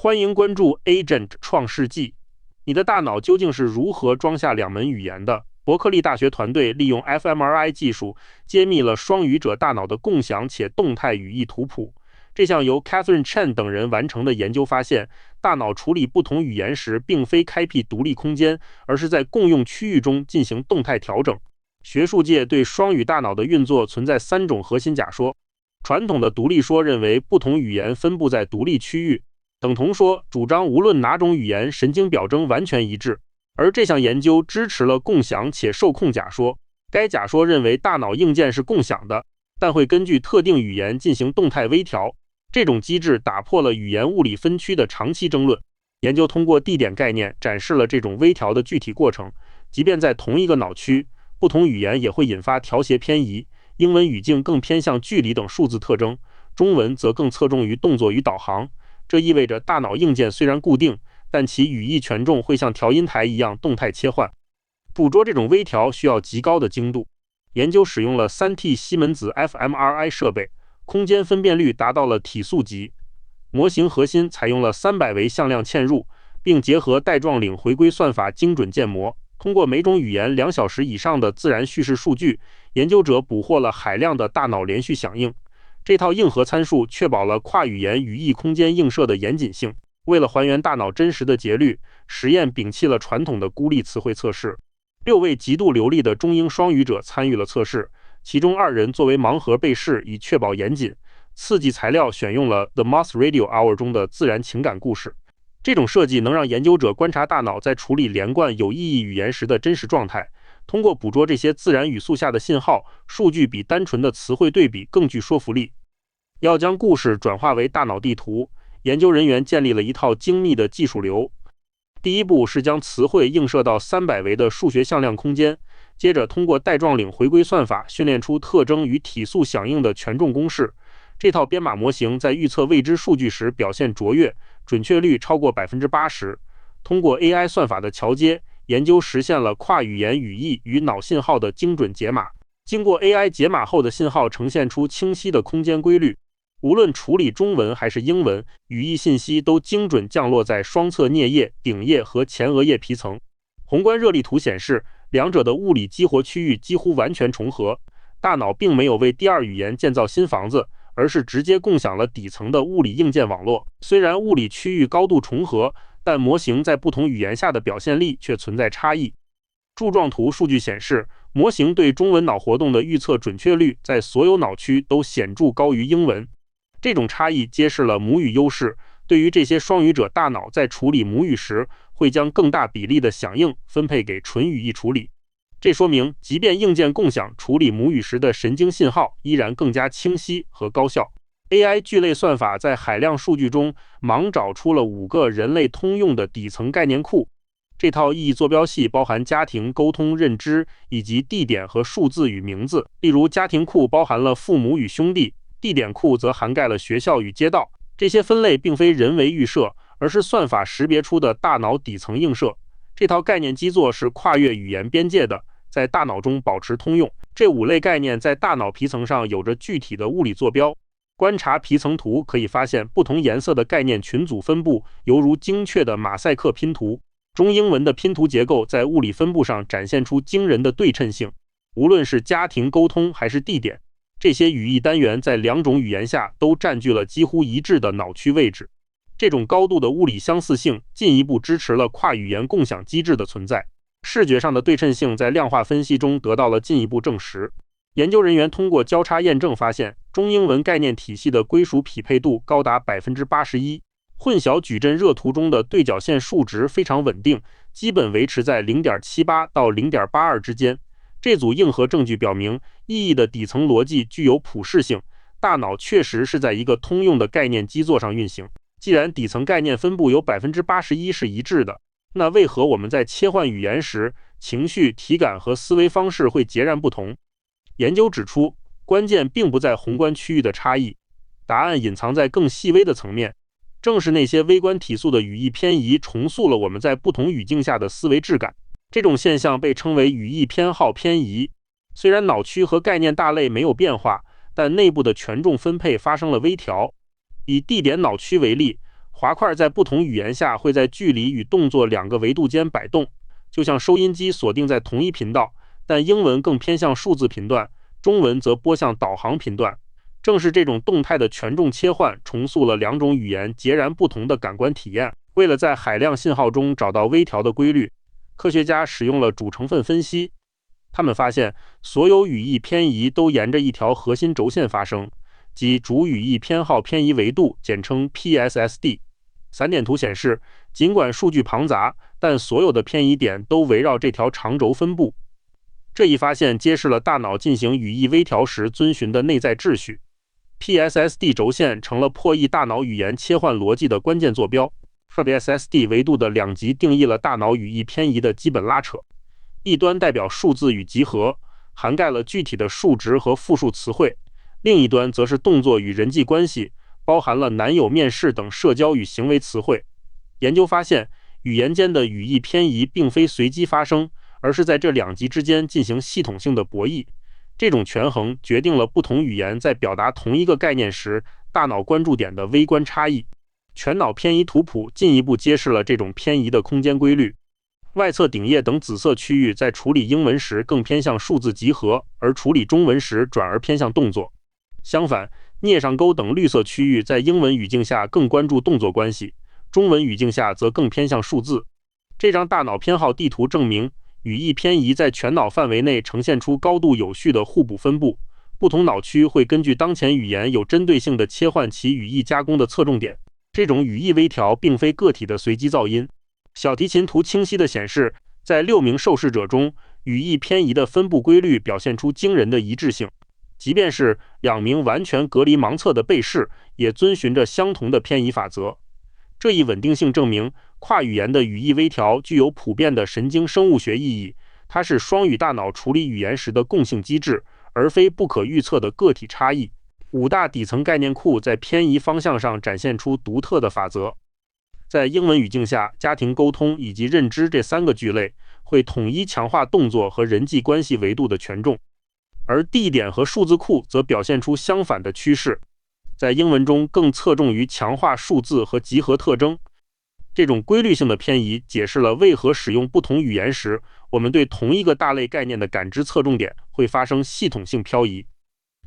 欢迎关注 Agent 创世纪。你的大脑究竟是如何装下两门语言的？伯克利大学团队利用 fMRI 技术揭秘了双语者大脑的共享且动态语义图谱。这项由 Catherine Chen 等人完成的研究发现，大脑处理不同语言时，并非开辟独立空间，而是在共用区域中进行动态调整。学术界对双语大脑的运作存在3种核心假说。传统的独立说认为不同语言分布在独立区域，等同说主张无论哪种语言神经表征完全一致，而这项研究支持了共享且受控假说。该假说认为大脑硬件是共享的，但会根据特定语言进行动态微调。这种机制打破了语言物理分区的长期争论。研究通过地点概念展示了这种微调的具体过程，即便在同一个脑区，不同语言也会引发调谐偏移。英文语境更偏向距离等数字特征，中文则更侧重于动作与导航。这意味着大脑硬件虽然固定，但其语义权重会像调音台一样动态切换。捕捉这种微调需要极高的精度。研究使用了 3T 西门子 fMRI 设备，空间分辨率达到了体速级。模型核心采用了300维向量嵌入，并结合带状领回归算法精准建模。通过每种语言2小时以上的自然叙事数据，研究者捕获了海量的大脑连续响应。这套硬核参数确保了跨语言语义空间映射的严谨性。为了还原大脑真实的节律，实验摒弃了传统的孤立词汇测试。6位极度流利的中英双语者参与了测试，其中2人作为盲盒被试，以确保严谨。刺激材料选用了 The Moss Radio Hour 中的自然情感故事。这种设计能让研究者观察大脑在处理连贯有意义语言时的真实状态。通过捕捉这些自然语速下的信号，数据比单纯的词汇对比更具说服力。要将故事转化为大脑地图，研究人员建立了一套精密的技术流。第一步是将词汇映射到300维的数学向量空间，接着通过带状领回归算法训练出特征与体速响应的权重公式。这套编码模型在预测未知数据时表现卓越，准确率超过 80%。通过 AI 算法的桥接，研究实现了跨语言语义与脑信号的精准解码。经过 AI 解码后的信号呈现出清晰的空间规律，无论处理中文还是英文，语义信息都精准降落在双侧颞叶、顶叶和前额叶皮层。宏观热力图显示，两者的物理激活区域几乎完全重合。大脑并没有为第二语言建造新房子，而是直接共享了底层的物理硬件网络。虽然物理区域高度重合，但模型在不同语言下的表现力却存在差异。柱状图数据显示，模型对中文脑活动的预测准确率在所有脑区都显著高于英文。这种差异揭示了母语优势，对于这些双语者大脑在处理母语时，会将更大比例的响应分配给纯语义处理。这说明，即便硬件共享，处理母语时的神经信号依然更加清晰和高效。AI 聚类算法在海量数据中盲找出了5个人类通用的底层概念库。这套意义坐标系包含家庭、沟通、认知，以及地点和数字与名字。例如，家庭库包含了父母与兄弟，地点库则涵盖了学校与街道。这些分类并非人为预设，而是算法识别出的大脑底层映射。这套概念基座是跨越语言边界的，在大脑中保持通用。这5类概念在大脑皮层上有着具体的物理坐标。观察皮层图可以发现，不同颜色的概念群组分布犹如精确的马赛克拼图。中英文的拼图结构在物理分布上展现出惊人的对称性。无论是家庭、沟通还是地点，这些语义单元在2种语言下都占据了几乎一致的脑区位置。这种高度的物理相似性进一步支持了跨语言共享机制的存在。视觉上的对称性在量化分析中得到了进一步证实。研究人员通过交叉验证发现，中英文概念体系的归属匹配度高达 81%。混淆矩阵热图中的对角线数值非常稳定，基本维持在 0.78 到 0.82 之间。这组硬核证据表明，意义的底层逻辑具有普适性，大脑确实是在一个通用的概念基座上运行。既然底层概念分布有 81% 是一致的，那为何我们在切换语言时，情绪、体感和思维方式会截然不同？研究指出，关键并不在宏观区域的差异，答案隐藏在更细微的层面。正是那些微观体速的语义偏移，重塑了我们在不同语境下的思维质感。这种现象被称为语义偏好偏移。虽然脑区和概念大类没有变化，但内部的权重分配发生了微调。以地点脑区为例，滑块在不同语言下会在距离与动作两个维度间摆动，就像收音机锁定在同一频道，但英文更偏向数字频段，中文则拨向导航频段。正是这种动态的权重切换，重塑了两种语言截然不同的感官体验。为了在海量信号中找到微调的规律，科学家使用了主成分分析。他们发现，所有语义偏移都沿着一条核心轴线发生，即主语义偏好偏移维度，简称 PSSD。散点图显示，尽管数据庞杂，但所有的偏移点都围绕这条长轴分布。这一发现揭示了大脑进行语义微调时遵循的内在秩序。PSSD 轴线成了破译大脑语言切换逻辑的关键坐标。PSSD 维度的两极定义了大脑语义偏移的基本拉扯。一端代表数字与集合，涵盖了具体的数值和复数词汇；另一端则是动作与人际关系，包含了男友面试等社交与行为词汇。研究发现，语言间的语义偏移并非随机发生，而是在这两极之间进行系统性的博弈。这种权衡决定了不同语言在表达同一个概念时，大脑关注点的微观差异。全脑偏移图谱进一步揭示了这种偏移的空间规律。外侧顶叶等紫色区域在处理英文时更偏向数字集合，而处理中文时转而偏向动作。相反，颞上沟等绿色区域在英文语境下更关注动作关系，中文语境下则更偏向数字。这张大脑偏好地图证明，语义偏移在全脑范围内呈现出高度有序的互补分布，不同脑区会根据当前语言有针对性地切换其语义加工的侧重点。这种语义微调并非个体的随机噪音。小提琴图清晰地显示，在6名受试者中，语义偏移的分布规律表现出惊人的一致性。即便是2名完全隔离盲测的被试，也遵循着相同的偏移法则。这一稳定性证明，跨语言的语义微调具有普遍的神经生物学意义，它是双语大脑处理语言时的共性机制，而非不可预测的个体差异。5大底层概念库在偏移方向上展现出独特的法则。在英文语境下，家庭沟通以及认知这3个聚类会统一强化动作和人际关系维度的权重，而地点和数字库则表现出相反的趋势，在英文中更侧重于强化数字和集合特征。这种规律性的偏移解释了为何使用不同语言时，我们对同一个大类概念的感知侧重点会发生系统性漂移。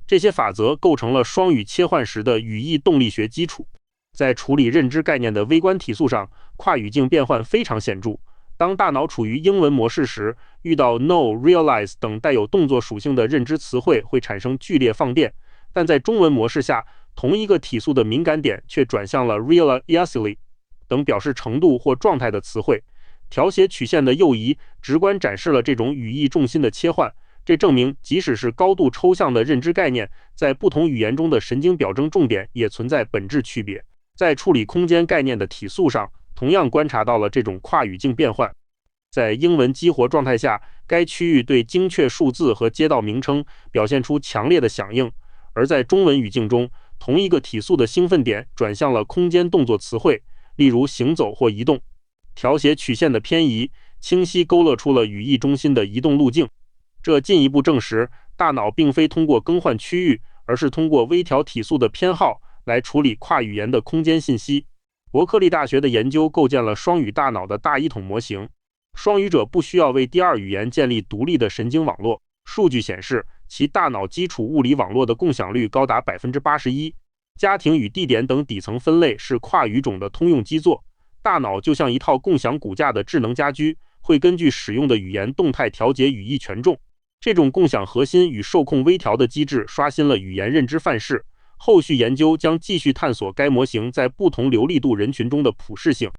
这些法则构成了双语切换时的语义动力学基础。在处理认知概念的微观体速上，跨语境变换非常显著。当大脑处于英文模式时，遇到 know、realize 等带有动作属性的认知词汇会产生剧烈放电，但在中文模式下，同一个体速的敏感点却转向了 realistically 等表示程度或状态的词汇。调谐曲线的右移直观展示了这种语义重心的切换。这证明，即使是高度抽象的认知概念，在不同语言中的神经表征重点也存在本质区别。在处理空间概念的体速上，同样观察到了这种跨语境变换。在英文激活状态下，该区域对精确数字和街道名称表现出强烈的响应，而在中文语境中，同一个体速的兴奋点转向了空间动作词汇，例如行走或移动。调谐曲线的偏移清晰勾勒出了语义中心的移动路径。这进一步证实，大脑并非通过更换区域，而是通过微调体速的偏好来处理跨语言的空间信息。伯克利大学的研究构建了双语大脑的大一统模型。双语者不需要为第二语言建立独立的神经网络。数据显示，其大脑基础物理网络的共享率高达 81%。家庭与地点等底层分类是跨语种的通用基座。大脑就像一套共享骨架的智能家居，会根据使用的语言动态调节语义权重。这种共享核心与受控微调的机制刷新了语言认知范式。后续研究将继续探索该模型在不同流利度人群中的普适性。